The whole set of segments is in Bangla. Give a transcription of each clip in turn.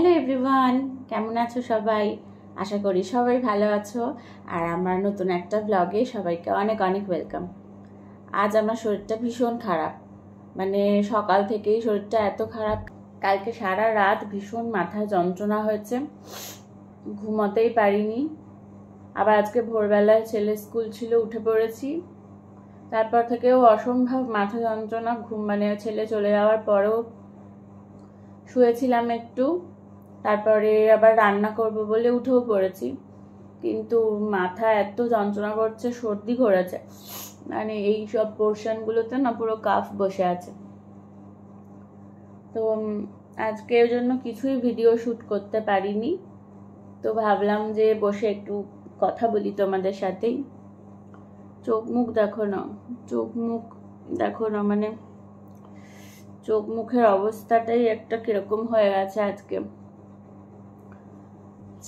হ্যালো এভরিওয়ান, কেমন আছো সবাই? আশা করি সবাই ভালো আছো। আর আমার নতুন একটা ব্লগে সবাইকে অনেক অনেক ওয়েলকাম। আজ আমার শরীরটা ভীষণ খারাপ, মানে সকাল থেকেই শরীরটা এত খারাপ। কালকে সারা রাত ভীষণ মাথায় যন্ত্রণা হয়েছে, ঘুমোতেই পারিনি। আবার আজকে ভোরবেলায় ছেলে স্কুল ছিল, উঠে পড়েছি। তারপর থেকেও অসম্ভব মাথা যন্ত্রণা, মানে ছেলে চলে যাওয়ার পরেও শুয়েছিলাম একটু, তারপরে আবার রান্না করব বলে উঠেও পড়েছি, কিন্তু মাথা এত যন্ত্রণা করছে, সর্দি করেছে, মানে এই সব পোর্শনগুলোতে না পুরো কাফ বসে আছে। তো আজকে এর জন্য কিছুই ভিডিও শ্যুট করতে পারিনি। তো ভাবলাম যে বসে একটু কথা বলি তোমাদের সাথেই। চোখ মুখ দেখো না, মানে চোখ মুখের অবস্থাটাই একটা কিরকম হয়ে গেছে আজকে।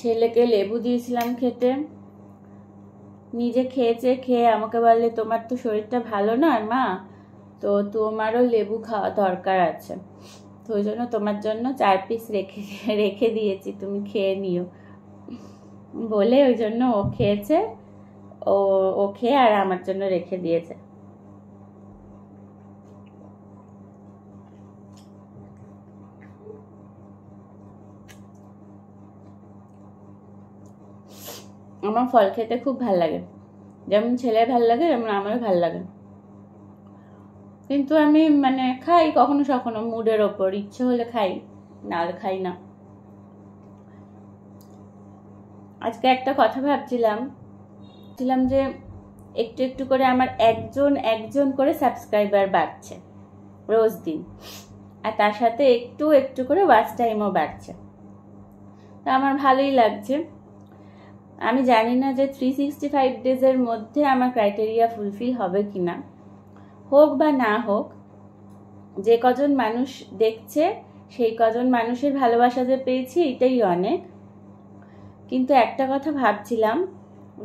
ছেলেকে লেবু দিয়েছিলাম খেতে, নিজে খেয়ে আমাকে বলে তোমার তো শরীরটা ভালো নয় মা, তো তোমারও লেবু খাওয়া দরকার আছে, তো ওই জন্য তোমার জন্য 4 পিস রেখে দিয়েছি, তুমি খেয়ে নিও বলে ওই জন্য ও খেয়েছে। ও খেয়ে আর আমার জন্য রেখে দিয়েছে। আমার ফল খেতে খুব ভাল লাগে, যেমন ছেলের ভাল লাগে যেমন আমারও ভাল লাগে, কিন্তু আমি মানে খাই কখনো কখনো, মুডের ওপর, ইচ্ছে হলে খাই, না হলে খাই না। আজকে একটা কথা ভাবছিলাম যে একটু একটু করে আমার একজন করে সাবস্ক্রাইবার বাড়ছে রোজ দিন, আর তার সাথে একটু একটু করে ওয়াচ টাইমও বাড়ছে, তা আমার ভালোই লাগছে। আমি জানি না যে 365 ডেজের মধ্যে আমার ক্রাইটেরিয়া ফুলফিল হবে কিনা। হোক বা না হোক, যে কজন মানুষ দেখছে সেই কজন মানুষের ভালোবাসা যে পেয়েছি এটাই অনেক। কিন্তু একটা কথা ভাবছিলাম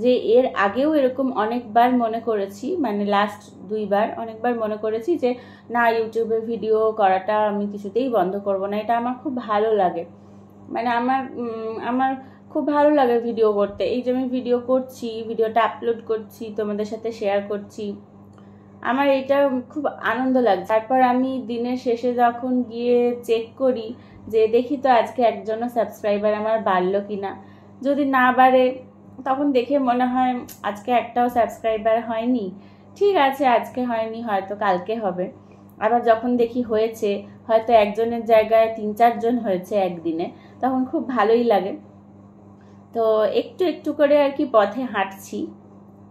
যে এর আগেও এরকম অনেকবার মনে করেছি, মানে লাস্ট 2 বার অনেকবার মনে করেছি যে না, ইউটিউবে ভিডিও করাটা আমি কিছুতেই বন্ধ করব না, এটা আমার খুব ভালো লাগে, মানে আমার খুব ভালো লাগে ভিডিও করতে। এই যে আমি ভিডিও করছি, ভিডিওটা আপলোড করছি, তোমাদের সাথে শেয়ার করছি, আমার এটা খুব আনন্দ লাগছে। তারপর আমি দিনের শেষে যখন গিয়ে চেক করি যে দেখি তো আজকে একজনও সাবস্ক্রাইবার আমার বাড়লো কিনা, যদি না বাড়ে তখন দেখে মনে হয় আজকে একটাও সাবস্ক্রাইবার হয়নি, ঠিক আছে আজকে হয়নি, হয়তো কালকে হবে। আবার যখন দেখি হয়েছে, হয়তো একজনের জায়গায় 3-4 জন হয়েছে একদিনে, তখন খুব ভালোই লাগে। তো একটু একটু করে আর কি পথে হাঁটছি,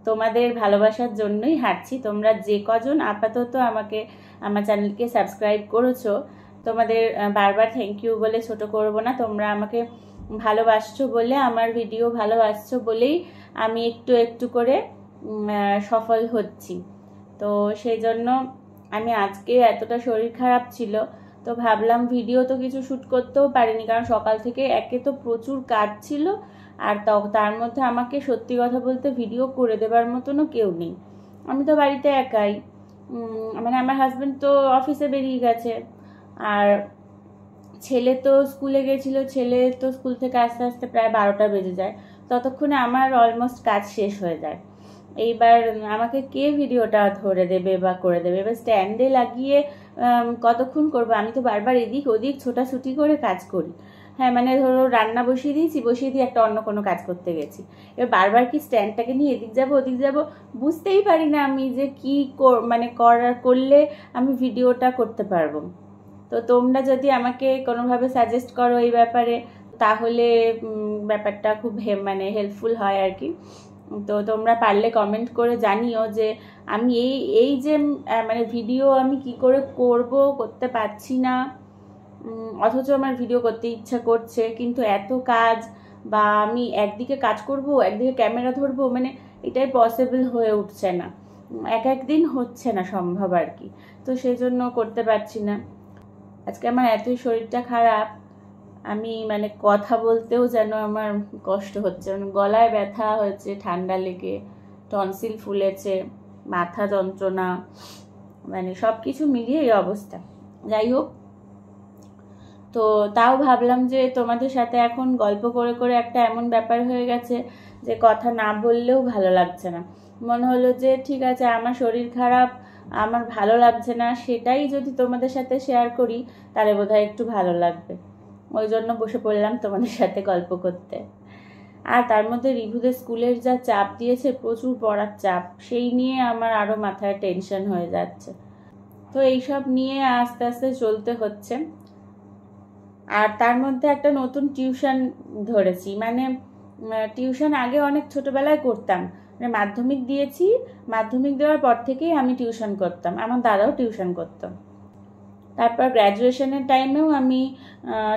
তোমাদের ভালোবাসার জন্যই হাঁটছি। তোমরা যে কজন আপাতত আমাকে আমার চ্যানেলকে সাবস্ক্রাইব করেছো, তোমাদের বারবার থ্যাংক ইউ বলে ছোট করব না। তোমরা আমাকে ভালোবাসছো বলে, আমার ভিডিও ভালোবাসছো বলেই আমি একটু একটু করে সফল হচ্ছি। তো সেই জন্য আমি আজকে এতটা শরীর খারাপ ছিল, তো ভাবলাম ভিডিও তো কিছু শ্যুট করতেও পারিনি, কারণ সকাল থেকে একে তো প্রচুর কাজ ছিল, আর তার মধ্যে আমাকে সত্যি কথা বলতে ভিডিও করে দেবার মতনও কেউ নেই। আমি তো বাড়িতে একাই, মানে আমার হাজব্যান্ড তো অফিসে বেরিয়ে গেছে, আর ছেলে তো স্কুলে গেছিল, ছেলে তো স্কুল থেকে আস্তে আস্তে প্রায় 12টা বেজে যায়, ততক্ষণে আমার অলমোস্ট কাজ শেষ হয়ে যায়। এইবার আমাকে কে ভিডিওটা ধরে দেবে বা করে দেবে, এবার স্ট্যান্ডে লাগিয়ে কতক্ষণ করবো? আমি তো বারবার এদিক ওদিক ছোটাছুটি করে কাজ করি। হ্যাঁ, মানে ধরো রান্না বসিয়ে দিয়ে একটা অন্য কোনো কাজ করতে গেছি, এবার বারবার কি স্ট্যান্ডটাকে নিয়ে এদিক যাব ওদিক যাব, বুঝতেই পারি না আমি যে কি মানে করলে আমি ভিডিওটা করতে পারবো। তো তোমরা যদি আমাকে কোনোভাবে সাজেস্ট করো এই ব্যাপারে, তাহলে ব্যাপারটা খুব মানে হেল্পফুল হয় আর কি। তো তোমরা পারলে কমেন্ট করে জানিও যে আমি এই যে মানে ভিডিও আমি কি করে করতে পারছি না, অথচ আমার ভিডিও করতে ইচ্ছা করছে, কিন্তু এত কাজ, বা আমি একদিকে কাজ করব একদিকে ক্যামেরা ধরবো, মানে এটাই পসিবল হয়ে উঠছে না, একদিন হচ্ছে না সম্ভব আর কি। তো সেই জন্য করতে পারছি না। আজকে আমার এতই শরীরটা খারাপ, আমি মানে কথা বলতেও যেন আমার কষ্ট হচ্ছে, মানে গলায় ব্যথা হয়েছে, ঠান্ডা লেগে, টনসিল ফুলেছে, মাথা যন্ত্রণা, মানে সব কিছু মিলিয়ে এই অবস্থা। যাই হোক, তো তাও ভাবলাম যে তোমাদের সাথে এখন গল্প করে করে একটা এমন ব্যাপার হয়ে গেছে যে কথা না বললেও ভালো লাগছে না। মনে হলো যে ঠিক আছে, আমার শরীর খারাপ, আমার ভালো লাগছে না, সেটাই যদি তোমাদের সাথে শেয়ার করি তাহলে বোধহয় একটু ভালো লাগবে। ওই জন্য বসে পড়লাম তোমাদের সাথে গল্প করতে। আর তার মধ্যে রিভুদের স্কুলের যা চাপ দিয়েছে, প্রচুর পড়ার চাপ, সেই নিয়ে আমার আরও মাথায় টেনশন হয়ে যাচ্ছে। তো এইসব নিয়ে আস্তে আস্তে চলতে হচ্ছে। আর তার মধ্যে একটা নতুন টিউশন ধরেছি। মানে টিউশন আগে অনেক ছোটবেলায় করতাম, মানে মাধ্যমিক দিয়েছি, মাধ্যমিক দেওয়ার পর থেকেই আমি টিউশন করতাম, আমার দাদাও টিউশন করতো। তারপর গ্র্যাজুয়েশনের টাইমেও আমি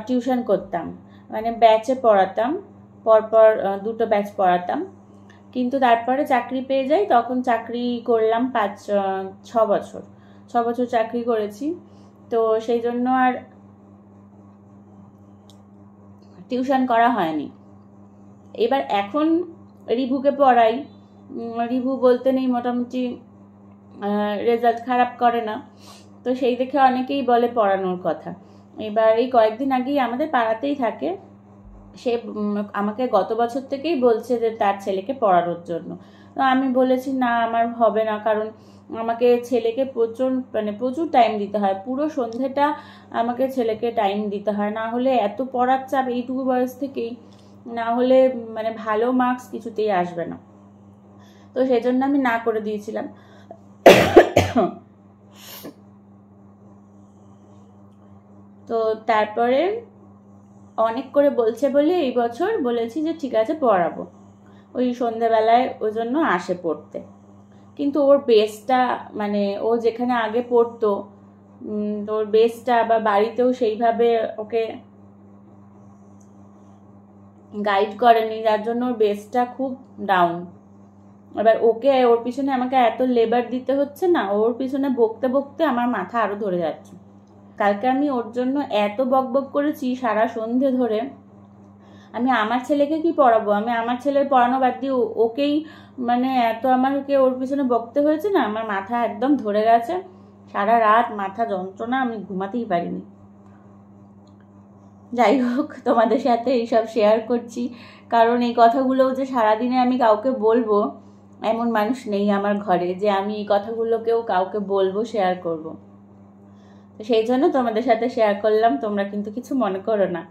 টিউশন করতাম, মানে ব্যাচে পড়াতাম, পরপর 2টো ব্যাচ পড়াতাম। কিন্তু তারপরে চাকরি পেয়ে যাই, তখন চাকরি করলাম 6 বছর, 6 বছর চাকরি করেছি। তো সেই জন্য আর টিউশন করা হয়নি। এবার এখন রিভুকে পড়াই, রিভু বলতে নেই, মোটামুটি রেজাল্ট খারাপ করে না, তো সেই দেখে অনেকেই বলে পড়ানোর কথা। এবার এই কয়েকদিন আগেই আমাদের পাড়াতেই থাকে, সে আমাকে গত বছর থেকেই বলছে যে তার ছেলেকে পড়ানোর জন্য। তো আমি বলেছি না, আমার হবে না, কারণ আমাকে ছেলেকে প্রচুর টাইম দিতে হয়, পুরো সন্ধ্যেটা আমাকে ছেলেকে টাইম দিতে হয়, না হলে এত পড়ার চাপ এইটুকু বয়স থেকেই, না হলে মানে ভালো মার্কস কিছুতেই আসবে না। তো সেই জন্য আমি না করে দিয়েছিলাম। তো তারপরে অনেক করে বলছে বলে এই বছর বলেছি যে ঠিক আছে পড়াবো। ওই সন্ধ্যেবেলায় ওই জন্য আসে পড়তে। কিন্তু ওর বেসটা, মানে ও যেখানে আগে পড়তো ওর বেসটা বা বাড়িতেও সেইভাবে ওকে গাইড করেনি, যার জন্য ওর বেসটা খুব ডাউন। এবার ওর পিছনে আমাকে এত লেবার দিতে হচ্ছে না, ওর পিছনে বকতে বকতে আমার মাথা আরো ধরে যাচ্ছে। কালকে আমি ওর জন্য এত বকবক করেছি সারা সন্ধে ধরে। আমি আমার ছেলেকে কি পড়াবো, আমি আমার ছেলের পড়ানো বাদ দিয়ে ওকেই মানে এত আমাকে ওর পিছনে বকতে হয়েছে না, আমার মাথা একদম ধরে গেছে। সারা রাত মাথা যন্ত্রণা, আমি ঘুমাতেই পারিনি। যাই হোক, তোমাদের সাথে এইসব শেয়ার করছি, কারণ এই কথাগুলোও যে সারাদিনে আমি কাউকে বলবো এমন মানুষ নেই আমার ঘরে যে আমি এই কথাগুলোকেও কাউকে বলবো, শেয়ার করব। তো সেই জন্য তোমাদের সাথে শেয়ার করলাম, তোমরা কিন্তু কিছু মনে করো না।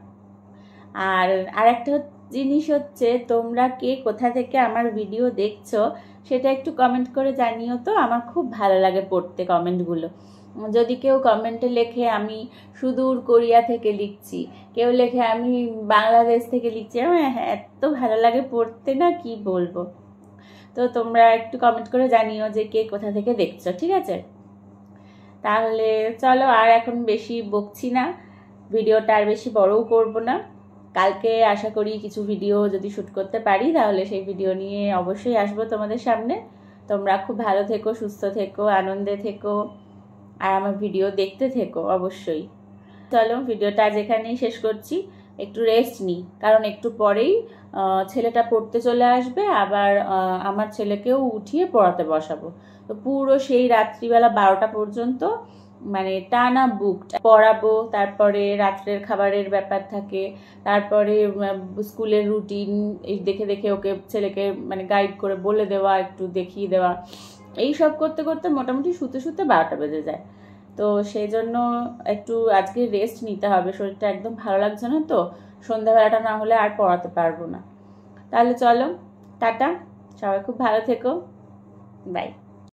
আর একটা জিনিস হচ্ছে, তোমরা কে কোথা থেকে আমার ভিডিও দেখছো সেটা একটু কমেন্ট করে জানিও তো, আমার খুব ভালো লাগে পড়তে কমেন্টগুলো। যদি কেউ কমেন্টে লেখে আমি সুদূর কোরিয়া থেকে লিখছি, কেউ লেখে আমি বাংলাদেশ থেকে লিখছি, আমার এত ভালো লাগে পড়তে, না কি বলবো। তো তোমরা একটু কমেন্ট করে জানিও যে কে কোথা থেকে দেখছো, ঠিক আছে? তাহলে চলো, আর এখন বেশি বকছি না, ভিডিওটা আর বেশি বড়ও করব না। কালকে আশা করি কিছু ভিডিও যদি শ্যুট করতে পারি তাহলে সেই ভিডিও নিয়ে অবশ্যই আসবো তোমাদের সামনে। তোমরা খুব ভালো থেকো, সুস্থ থেকো, আনন্দে থেকো, আর আমার ভিডিও দেখতে থেকো অবশ্যই। চলো, ভিডিওটা আজ এখানেই শেষ করছি। একটু রেস্ট নিই, কারণ একটু পরেই ছেলেটা পড়তে চলে আসবে, আবার আমার ছেলেকেও উঠিয়ে পড়াতে বসাবো। তো পুরো সেই রাত্রিবেলা 12টা পর্যন্ত মানে টানা বুক পড়াবো। তারপরে রাত্রের খাবারের ব্যাপার থাকে, তারপরে স্কুলের রুটিন দেখে দেখে ওকে ছেলেকে মানে গাইড করে বলে দেওয়া, একটু দেখিয়ে দেওয়া, এই সব করতে করতে মোটামুটি শুতে শুতে 12টা বেজে যায়। তো সেই জন্য একটু আজকে রেস্ট নিতে হবে, শরীরটা একদম ভালো লাগছে না, তো সন্ধ্যাবেলাটা না হলে আর পড়াতে পারবো না। তাহলে চলো, টাটা, সবাই খুব ভালো থেকো, বাই।